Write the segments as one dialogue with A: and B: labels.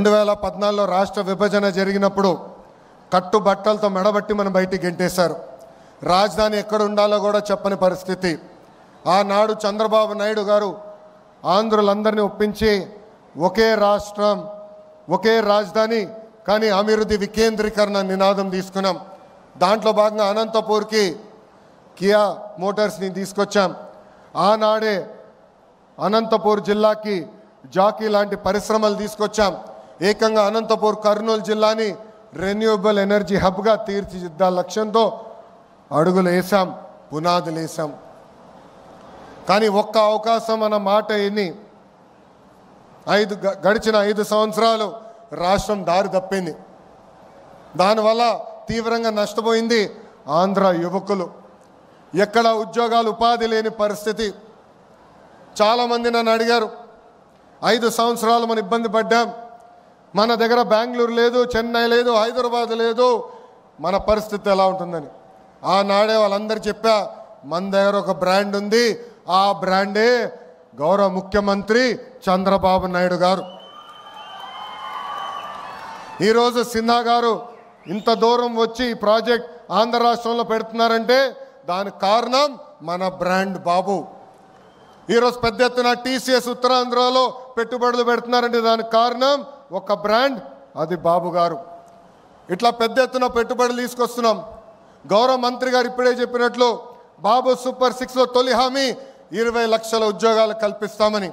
A: 2014లో రాష్ట్ర విభజన జరిగినప్పుడు కట్టుబట్టలతో మెడబట్టి మనం బయటికి గెంటేశారు. రాజధాని ఎక్కడ ఉండాలో కూడా చెప్పని పరిస్థితి. ఆనాడు చంద్రబాబు నాయుడు గారు ఆంధ్రులందరినీ ఒప్పించి ఒకే రాష్ట్రం ఒకే రాజధాని కానీ అభివృద్ధి వికేంద్రీకరణ నినాదం తీసుకున్నాం. దాంట్లో భాగంగా అనంతపూర్కి కియా మోటార్స్ని తీసుకొచ్చాం. ఆనాడే అనంతపూర్ జిల్లాకి జాకీ లాంటి పరిశ్రమలు తీసుకొచ్చాం. ఏకంగా అనంతపూర్ కర్నూలు జిల్లాని రెన్యూవబుల్ ఎనర్జీ హబ్గా తీర్చిదిద్దాల లక్ష్యంతో అడుగులు వేసాం, పునాదులు వేసాం. కానీ ఒక్క అవకాశం అన్న మాట ఎన్ని గడిచిన 5 సంవత్సరాలు రాష్ట్రం దారి తప్పింది. దానివల్ల తీవ్రంగా నష్టపోయింది ఆంధ్ర యువకులు. ఎక్కడ ఉద్యోగాలు ఉపాధి లేని పరిస్థితి. చాలామంది నన్ను అడిగారు, 5 సంవత్సరాలు మనం ఇబ్బంది పడ్డాం, మన దగ్గర బెంగళూరు లేదు, చెన్నై లేదు, హైదరాబాద్ లేదు, మన పరిస్థితి ఎలా ఉంటుందని. ఆనాడే వాళ్ళందరూ చెప్పా, మన దగ్గర ఒక బ్రాండ్ ఉంది, ఆ బ్రాండే గౌరవ ముఖ్యమంత్రి చంద్రబాబు నాయుడు గారు. ఈరోజు సిన్హా గారు ఇంత దూరం వచ్చి ఈ ప్రాజెక్ట్ ఆంధ్ర రాష్ట్రంలో పెడుతున్నారంటే దానికి కారణం మన బ్రాండ్ బాబు. ఈరోజు పెద్ద ఎత్తున టీసీఎస్ ఉత్తరాంధ్రలో పెట్టుబడులు పెడుతున్నారంటే దానికి కారణం ఒక బ్రాండ్, అది బాబు గారు. ఇట్లా పెద్ద ఎత్తున పెట్టుబడులు తీసుకొస్తున్నాం. గౌరవ మంత్రి గారు ఇప్పుడే చెప్పినట్లు బాబు సూపర్ 6లో తొలి హామీ 20 లక్షల ఉద్యోగాలు కల్పిస్తామని.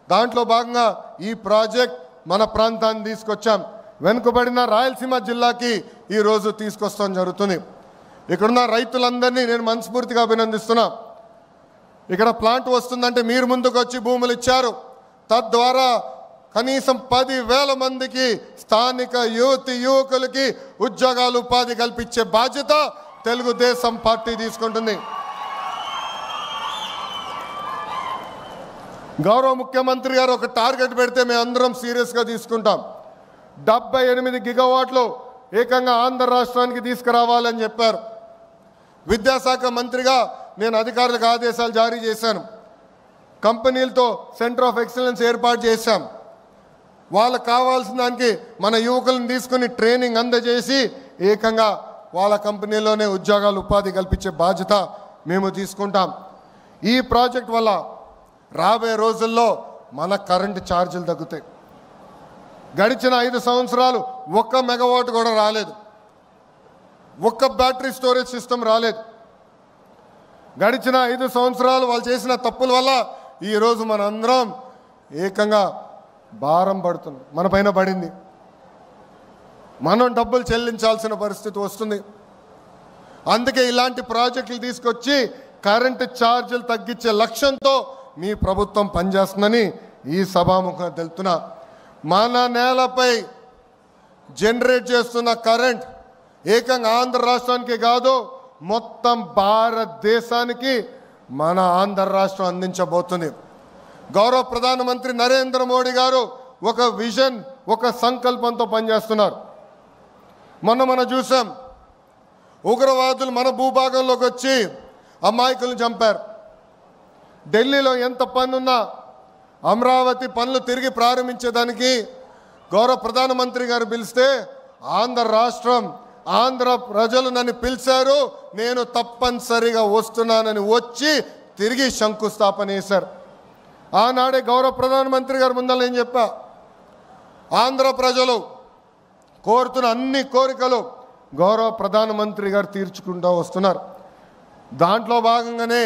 A: దాంట్లో భాగంగా ఈ ప్రాజెక్ట్ మన ప్రాంతాన్ని తీసుకొచ్చాం. వెనుకబడిన రాయలసీమ జిల్లాకి ఈరోజు తీసుకొస్తాం జరుగుతుంది. ఇక్కడున్న రైతులందరినీ నేను మనస్ఫూర్తిగా అభినందిస్తున్నా. ఇక్కడ ప్లాంట్ వస్తుందంటే మీరు ముందుకు వచ్చి భూములు ఇచ్చారు. తద్వారా కనీసం 10,000 మందికి స్థానిక యువకులకి ఉద్యోగాలు ఉపాధి కల్పించే బాధ్యత తెలుగుదేశం పార్టీ తీసుకుంటుంది. గౌరవ ముఖ్యమంత్రి గారు ఒక టార్గెట్ పెడితే మేము అందరం సీరియస్గా తీసుకుంటాం. 78 గిగావాట్లు ఏకంగా ఆంధ్ర రాష్ట్రానికి తీసుకురావాలని చెప్పారు. విద్యాశాఖ మంత్రిగా నేను అధికారులకు ఆదేశాలు జారీ చేశాను. కంపెనీలతో సెంటర్ ఆఫ్ ఎక్సలెన్స్ ఏర్పాటు చేశాం. వాళ్ళకు కావాల్సిన దానికి మన యువకులను తీసుకుని ట్రైనింగ్ అందజేసి ఏకంగా వాళ్ళ కంపెనీలోనే ఉద్యోగాలు ఉపాధి కల్పించే బాధ్యత మేము తీసుకుంటాం. ఈ ప్రాజెక్ట్ వల్ల రాబోయే రోజుల్లో మన కరెంటు ఛార్జీలు తగ్గుతాయి. గడిచిన 5 సంవత్సరాలు 1 మెగావాట్ కూడా రాలేదు, 1 బ్యాటరీ స్టోరేజ్ సిస్టమ్ రాలేదు. గడిచిన 5 సంవత్సరాలు వాళ్ళు చేసిన తప్పుల వల్ల ఈరోజు మనందరం ఏకంగా భారం పడుతుంది, మన పైన పడింది. మనం డబ్బులు చెల్లించాల్సిన పరిస్థితి వస్తుంది. అందుకే ఇలాంటి ప్రాజెక్టులు తీసుకొచ్చి కరెంటు ఛార్జీలు తగ్గించే లక్ష్యంతో మీ ప్రభుత్వం పనిచేస్తుందని ఈ సభాముఖంగా తెలుపుతున్నా. మన నేలపై జనరేట్ చేస్తున్న కరెంట్ ఏకంగా ఆంధ్ర రాష్ట్రానికి కాదు, మొత్తం భారతదేశానికి మన ఆంధ్ర రాష్ట్రం అందించబోతుంది. గౌరవ ప్రధానమంత్రి నరేంద్ర మోడీ గారు ఒక విజన్, ఒక సంకల్పంతో పనిచేస్తున్నారు. మనం చూసాం, ఉగ్రవాదులు మన భూభాగంలోకి వచ్చి అమాయకులను చంపారు. ఢిల్లీలో ఎంత పనున్నా అమరావతి పనులు తిరిగి ప్రారంభించేదానికి గౌరవ ప్రధానమంత్రి గారు పిలిస్తే ఆంధ్ర రాష్ట్రం, ఆంధ్ర ప్రజలు నన్ను పిలిచారు, నేను తప్పనిసరిగా వస్తున్నానని వచ్చి తిరిగి శంకుస్థాపన చేశారు. ఆనాడే గౌరవ ప్రధానమంత్రి గారు ముందర నేను చెప్పా, ఆంధ్ర ప్రజలు కోరుతున్న అన్ని కోరికలు గౌరవ ప్రధానమంత్రి గారు తీర్చుకుంటూ వస్తున్నారు. దాంట్లో భాగంగానే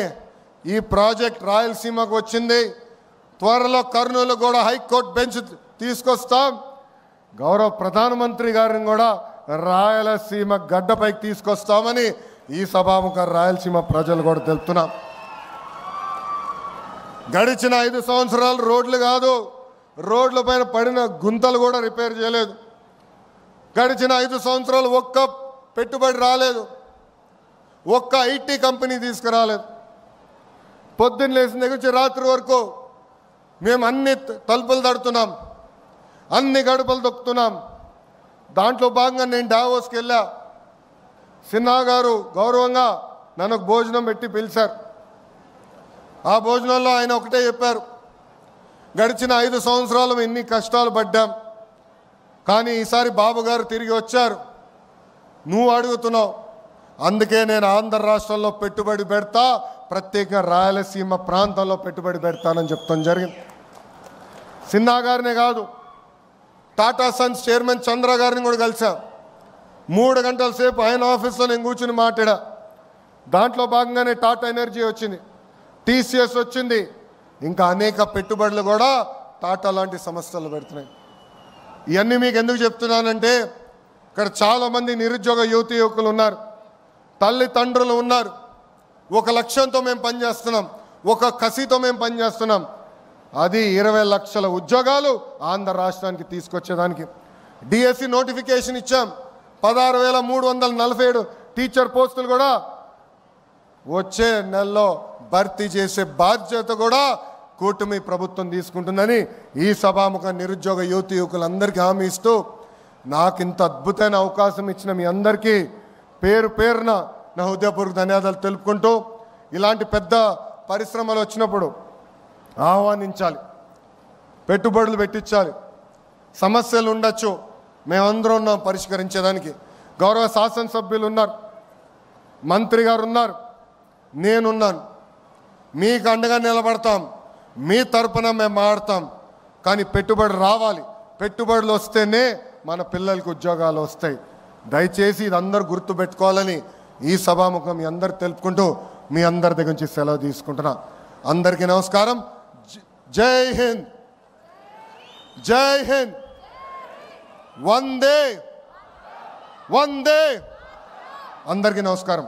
A: ఈ ప్రాజెక్ట్ రాయలసీమకు వచ్చింది. త్వరలో కర్నూలు కూడా హైకోర్టు బెంచ్ తీసుకొస్తాం. గౌరవ ప్రధానమంత్రి గారిని కూడా రాయలసీమ గడ్డపైకి తీసుకొస్తామని ఈ సభాముఖ రాయలసీమ ప్రజలు కూడా తెలుపుతున్నాం. గడిచిన 5 సంవత్సరాలు రోడ్లు కాదు, రోడ్ల పైన పడిన గుంతలు కూడా రిపేర్ చేయలేదు. గడిచిన 5 సంవత్సరాలు 1 పెట్టుబడి రాలేదు, 1 ఐటీ కంపెనీ తీసుకురాలేదు. పొద్దున్న లేచిన దగ్గర నుంచి రాత్రి వరకు మేము అన్ని తలుపులు తడుతున్నాం, అన్ని గడపలు తొక్కుతున్నాం. దాంట్లో భాగంగా నేను డావోస్కి వెళ్ళా. సిన్హా గారు గౌరవంగా నన్ను భోజనం పెట్టి పిలిచారు. ఆ భోజనంలో ఆయన ఒకటే చెప్పారు, గడిచిన 5 సంవత్సరాలు ఎన్ని కష్టాలు పడ్డాం, కానీ ఈసారి బాబు గారు తిరిగి వచ్చారు, నువ్వు అడుగుతున్నావు. అందుకే నేను ఆంధ్ర రాష్ట్రంలో పెట్టుబడి పెడతా, ప్రత్యేకంగా రాయలసీమ ప్రాంతంలో పెట్టుబడి పెడతానని చెప్తాం జరిగింది. సిన్హా గారినే కాదు, టాటా సన్స్ చైర్మన్ చంద్ర గారిని కూడా కలిసాం. 3 గంటల సేపు ఆయన ఆఫీస్లో నేను కూర్చుని మాట్లాడా. దాంట్లో భాగంగానే టాటా ఎనర్జీ వచ్చింది, టీసీఎస్ వచ్చింది, ఇంకా అనేక పెట్టుబడులు కూడా టాటా లాంటి సంస్థలు పెడుతున్నాయి. ఇవన్నీ మీకు ఎందుకు చెప్తున్నానంటే, ఇక్కడ చాలామంది నిరుద్యోగ యువతి యువకులు ఉన్నారు, తల్లిదండ్రులు ఉన్నారు. ఒక లక్ష్యంతో మేము పనిచేస్తున్నాం, ఒక కసితో మేము పనిచేస్తున్నాం. అది 20 లక్షల ఉద్యోగాలు ఆంధ్ర రాష్ట్రానికి తీసుకొచ్చేదానికి. డిఎస్సి నోటిఫికేషన్ ఇచ్చాం, 16,347 టీచర్ పోస్టులు కూడా వచ్చే నెలలో భర్తీ చేసే బాధ్యత కూడా కూటమి ప్రభుత్వం తీసుకుంటుందని ఈ సభాముఖ నిరుద్యోగ యువతి యువకులందరికీ హామీ ఇస్తూ, నాకు ఇంత అద్భుతమైన అవకాశం ఇచ్చిన మీ అందరికీ పేరు పేరున నా హృదయపూర్వక ధన్యవాదాలు తెలుపుకుంటూ, ఇలాంటి పెద్ద పరిశ్రమలు వచ్చినప్పుడు ఆహ్వానించాలి, పెట్టుబడులు పెట్టించాలి. సమస్యలు ఉండొచ్చు, మేమందరం ఉన్నాం పరిష్కరించేదానికి. గౌరవ శాసనసభ్యులు ఉన్నారు, మంత్రి గారు ఉన్నారు, నేనున్నాను. మీకు అండగా నిలబడతాం, మీ తరపున మేము ఆడతాం. కానీ పెట్టుబడి రావాలి, పెట్టుబడులు వస్తేనే మన పిల్లలకి ఉద్యోగాలు వస్తాయి. దయచేసి ఇది అందరూ గుర్తుపెట్టుకోవాలని ఈ సభాముఖం మీ అందరు తెలుపుకుంటూ మీ అందరి దగ్గర నుంచి సెలవు తీసుకుంటున్నా. అందరికీ నమస్కారం. జై హింద్, జై హింద్, వందే వందే. అందరికీ నమస్కారం.